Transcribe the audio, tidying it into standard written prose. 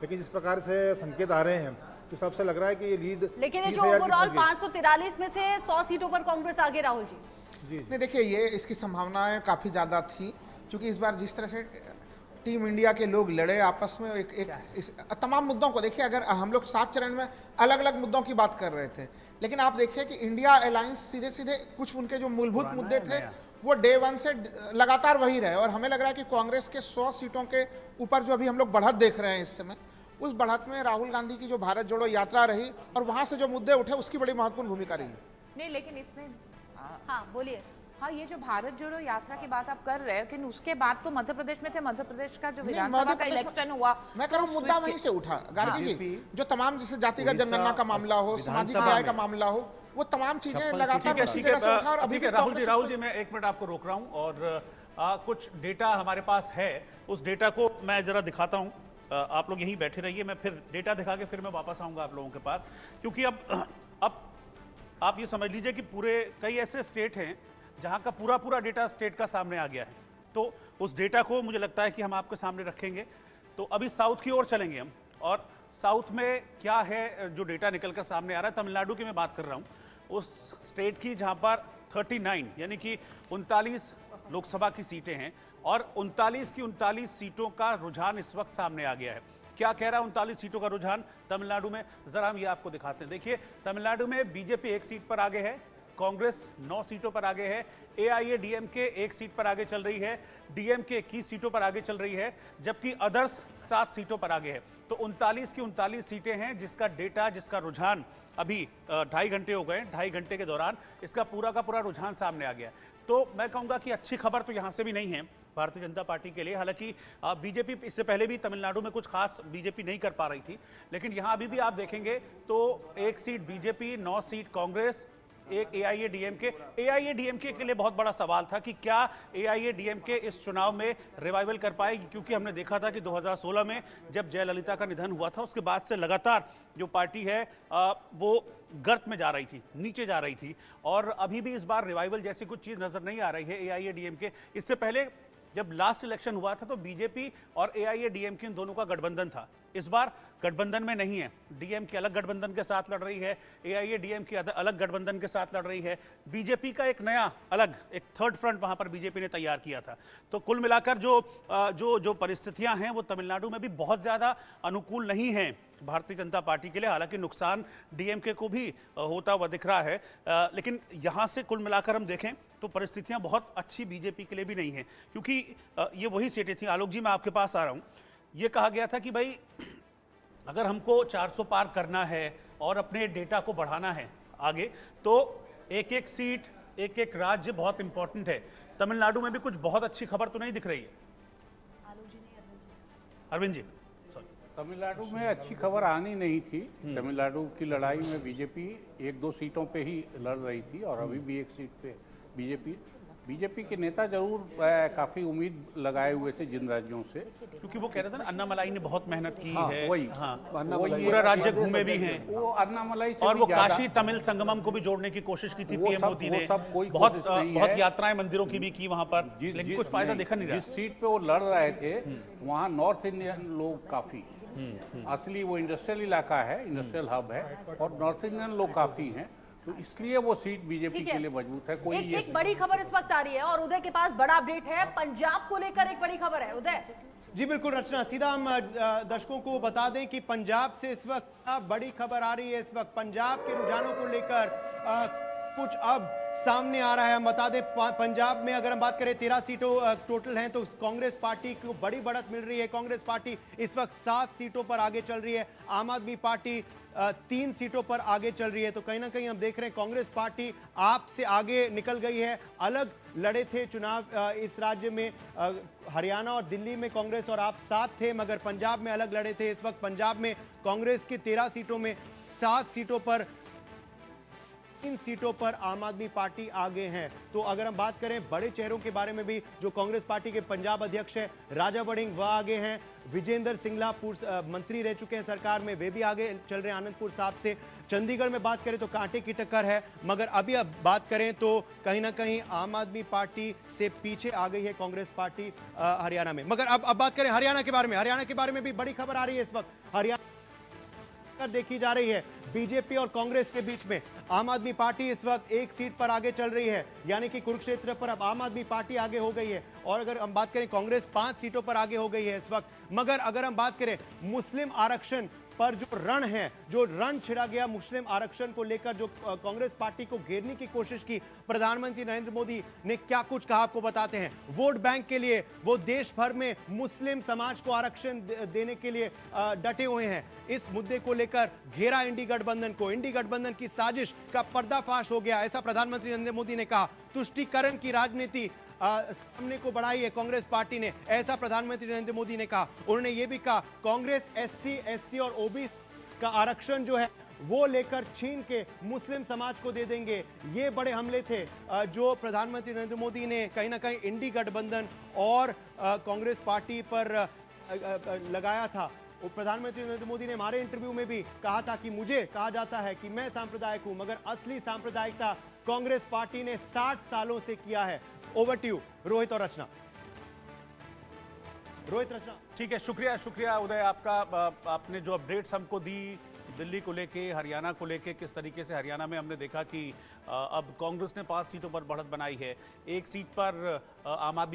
लेकिन जिस प्रकार से संकेत आ रहे हैं तो सबसे लग रहा है कि ये लीड, लेकिन ये जो ओवरऑल 543 में से 100 सीटों पर कांग्रेस आगे, राहुल जी। नहीं, देखिए ये इसकी संभावनाएं काफ़ी ज़्यादा थी, क्योंकि इस बार जिस तरह से टीम इंडिया के लोग लड़े आपस में तमाम मुद्दों को देखिए, अगर हम लोग 7 चरण में अलग अलग मुद्दों की बात कर रहे थे, लेकिन आप देखिए कि इंडिया अलायंस सीधे सीधे कुछ उनके जो मूलभूत मुद्दे थे वो डे 1 से लगातार वही रहे। और हमें लग रहा है कि कांग्रेस के 100 सीटों के ऊपर जो अभी हम लोग बढ़त देख रहे हैं इस समय, उस बढ़त में राहुल गांधी की जो भारत जोड़ो यात्रा रही और वहां से जो मुद्दे उठे उसकी बड़ी महत्वपूर्ण भूमिका रही। नहीं, लेकिन इसमें हाँ बोलिए। हाँ, ये जो भारत जोड़ो यात्रा की बात आप कर रहे हो, लेकिन उसके बाद तो मध्य प्रदेश में थे, मध्य प्रदेश का जो विधानसभा का इलेक्शन हुआ, मैं कह रहा हूँ मुद्दा वहीं से उठा गार्गी जी, जो तमाम जैसे जातिगत जनगणना का मामला हो, सामाजिक न्याय का मामला हो, वो तमाम चीजें लगातार राहुल जी मैं 1 मिनट आपको रोक रहा हूँ और कुछ डेटा हमारे पास है, उस डेटा को मैं जरा दिखाता हूँ। आप लोग यहीं बैठे रहिए, मैं फिर डेटा दिखा के फिर मैं वापस आऊंगा आप लोगों के पास, क्योंकि अब आप ये समझ लीजिए कि पूरे कई ऐसे स्टेट हैं जहां का पूरा डेटा स्टेट का सामने आ गया है, तो उस डेटा को मुझे लगता है कि हम आपके सामने रखेंगे। तो अभी साउथ की ओर चलेंगे हम, और साउथ में क्या है जो डेटा निकल कर सामने आ रहा है। तमिलनाडु की मैं बात कर रहा हूँ, उस स्टेट की जहां पर 39 यानी कि 39 लोकसभा की सीटें हैं और 39 की 39 सीटों का रुझान इस वक्त सामने आ गया है। क्या कह रहा है 39 सीटों का रुझान तमिलनाडु में, जरा हम ये आपको दिखाते हैं। देखिए, तमिलनाडु में बीजेपी 1 सीट पर आगे है, कांग्रेस 9 सीटों पर आगे है, एआईएडीएमके 1 सीट पर आगे चल रही है, डीएमके 21 सीटों पर आगे चल रही है, जबकि अदर्स 7 सीटों पर आगे है। तो 39 की 39 सीटें हैं जिसका डेटा, जिसका रुझान अभी 2.5 घंटे हो गए, 2.5 घंटे के दौरान इसका पूरा का पूरा रुझान सामने आ गया। तो मैं कहूंगा कि अच्छी खबर तो यहां से भी नहीं है भारतीय जनता पार्टी के लिए। हालांकि बीजेपी इससे पहले भी तमिलनाडु में कुछ खास बीजेपी नहीं कर पा रही थी, लेकिन यहां अभी भी आप देखेंगे तो 1 seat BJP, 9 seat Congress, 1 AIADMK के लिए बहुत बड़ा सवाल था कि क्या एआईएडीएमके इस चुनाव में रिवाइवल कर पाएगी, क्योंकि हमने देखा था कि 2016 में जब जयललिता का निधन हुआ था उसके बाद से लगातार जो पार्टी है वो गर्त में जा रही थी, नीचे जा रही थी, और अभी भी इस बार रिवाइवल जैसी कुछ चीज नजर नहीं आ रही है एआईएडीएमके। इससे पहले जब लास्ट इलेक्शन हुआ था तो बीजेपी और एआईएडीएमके इन दोनों का गठबंधन था, इस बार गठबंधन में नहीं है। डीएमके अलग गठबंधन के साथ लड़ रही है, एआईएडीएमके अलग गठबंधन के साथ लड़ रही है, बीजेपी का एक नया अलग एक थर्ड फ्रंट वहां पर बीजेपी ने तैयार किया था। तो कुल मिलाकर जो परिस्थितियां हैं वो तमिलनाडु में भी बहुत ज्यादा अनुकूल नहीं है भारतीय जनता पार्टी के लिए। हालांकि नुकसान डीएमके को भी होता हुआ दिख रहा है, लेकिन यहां से कुल मिलाकर हम देखें तो परिस्थितियां बहुत अच्छी बीजेपी के लिए भी नहीं है, क्योंकि ये वही सीटें थी। आलोक जी, मैं आपके पास आ रहा हूं। ये कहा गया था कि भाई अगर हमको 400 पार करना है और अपने डेटा को बढ़ाना है आगे, तो एक सीट, एक राज्य बहुत इंपॉर्टेंट है। तमिलनाडु में भी कुछ बहुत अच्छी खबर तो नहीं दिख रही है। आलोक जी नहीं, अरविंद जी। तमिलनाडु में अच्छी खबर आनी नहीं थी। तमिलनाडु की लड़ाई में बीजेपी 1-2 सीटों पे ही लड़ रही थी और अभी भी 1 सीट पे बीजेपी के नेता जरूर काफी उम्मीद लगाए हुए थे जिन राज्यों से, क्योंकि वो कह रहे थे ना अन्नामलाई ने बहुत मेहनत की है। वही पूरा राज्य घूमे भी हैं वो अन्नामलाई और वो काशी तमिल संगमम को भी जोड़ने की कोशिश की थी पीएम मोदी ने। बहुत यात्राएं मंदिरों की भी की वहां पर, लेकिन कुछ फायदा देखा नहीं रहा। जिस सीट पे वो लड़ रहे थे वहाँ नॉर्थ इंडियन लोग काफी, असली वो इंडस्ट्रियल इलाका है, इंडस्ट्रियल हब है और नॉर्थ इंडियन लोग काफी हैं, तो इसलिए वो सीट बीजेपी के लिए मजबूत है। कोई एक बड़ी खबर इस वक्त आ रही है और उदय के पास बड़ा अपडेट है। पंजाब को लेकर एक बड़ी खबर है। उदय जी बिल्कुल रचना, सीधा हम दर्शकों को बता दें कि पंजाब से इस वक्त बड़ी खबर आ रही है। इस वक्त पंजाब के रुझानों को लेकर कुछ अब सामने आ रहा है। हम बता दें पंजाब में अगर हम बात करें 13 सीटों टोटल हैं, तो कांग्रेस पार्टी को बड़ी बढ़त मिल रही है। कांग्रेस पार्टी इस वक्त 7 सीटों पर आगे चल रही है, आम आदमी पार्टी 3 सीटों पर आगे चल रही है। तो कहीं ना कहीं हम देख रहे हैं कांग्रेस पार्टी आप से आगे निकल गई है। अलग लड़े थे चुनाव इस राज्य में, हरियाणा और दिल्ली में कांग्रेस और आप साथ थे, मगर पंजाब में अलग लड़े थे। इस वक्त पंजाब में कांग्रेस की 13 सीटों में 7 सीटों पर 3 सीटों पर आम आदमी पार्टी आगे है। तो अगर हम बात करें बड़े चेहरों के बारे में भी, जो कांग्रेस पार्टी के पंजाब अध्यक्ष है राजा वड़िंग, वह आगे हैं। विजेंद्र सिंगला पूर्व मंत्री रह चुके हैं सरकार में, वे भी आगे चल रहे हैं आनंदपुर साहब से। चंडीगढ़ में बात करें तो कांटे की टक्कर है, मगर अभी अब बात करें तो कहीं ना कहीं आम आदमी पार्टी से पीछे आ गई है कांग्रेस पार्टी हरियाणा में। मगर अब बात करें हरियाणा के बारे में, हरियाणा के बारे में भी बड़ी खबर आ रही है इस वक्त। हरियाणा देखी जा रही है बीजेपी और कांग्रेस के बीच में। आम आदमी पार्टी इस वक्त 1 सीट पर आगे चल रही है, यानी कि कुरुक्षेत्र पर अब आम आदमी पार्टी आगे हो गई है। और अगर हम बात करें कांग्रेस 5 सीटों पर आगे हो गई है इस वक्त। मगर अगर हम बात करें मुस्लिम आरक्षण पर जो रण है, जो रण छिड़ा गया मुस्लिम आरक्षण को लेकर, जो कांग्रेस पार्टी को घेरने की कोशिश की, प्रधानमंत्री नरेंद्र मोदी ने क्या कुछ कहा आपको बताते हैं। वोट बैंक के लिए वो देश भर में मुस्लिम समाज को आरक्षण देने के लिए डटे हुए हैं। इस मुद्दे को लेकर घेरा इंडी गठबंधन को, इंडी गठबंधन की साजिश का पर्दाफाश हो गया, ऐसा प्रधानमंत्री नरेंद्र मोदी ने कहा। तुष्टीकरण की राजनीति सामने को बढ़ाई है कांग्रेस पार्टी ने, ऐसा प्रधानमंत्री नरेंद्र मोदी ने कहा। उन्होंने यह भी कहा कांग्रेस SC, ST और ओबीसी का आरक्षण जो है वो लेकर छीन के मुस्लिम समाज को दे देंगे। ये बड़े हमले थे जो प्रधानमंत्री नरेंद्र मोदी ने कहीं ना कहीं इंडी गठबंधन और कांग्रेस पार्टी पर लगाया था। प्रधानमंत्री नरेंद्र मोदी ने हमारे इंटरव्यू में भी कहा था कि मुझे कहा जाता है कि मैं सांप्रदायिक हूं, मगर असली सांप्रदायिकता कांग्रेस पार्टी ने 60 सालों से किया है। ओवर टू यू रोहित और रचना। रोहित, रचना। ठीक है, शुक्रिया उदय आपका। आपने जो अपडेट्स हमको दी दिल्ली को लेके, हरियाणा को लेके, किस तरीके से हरियाणा में हमने देखा कि अब कांग्रेस ने 5 सीटों पर बढ़त बनाई है। 1 सीट पर आम आदमी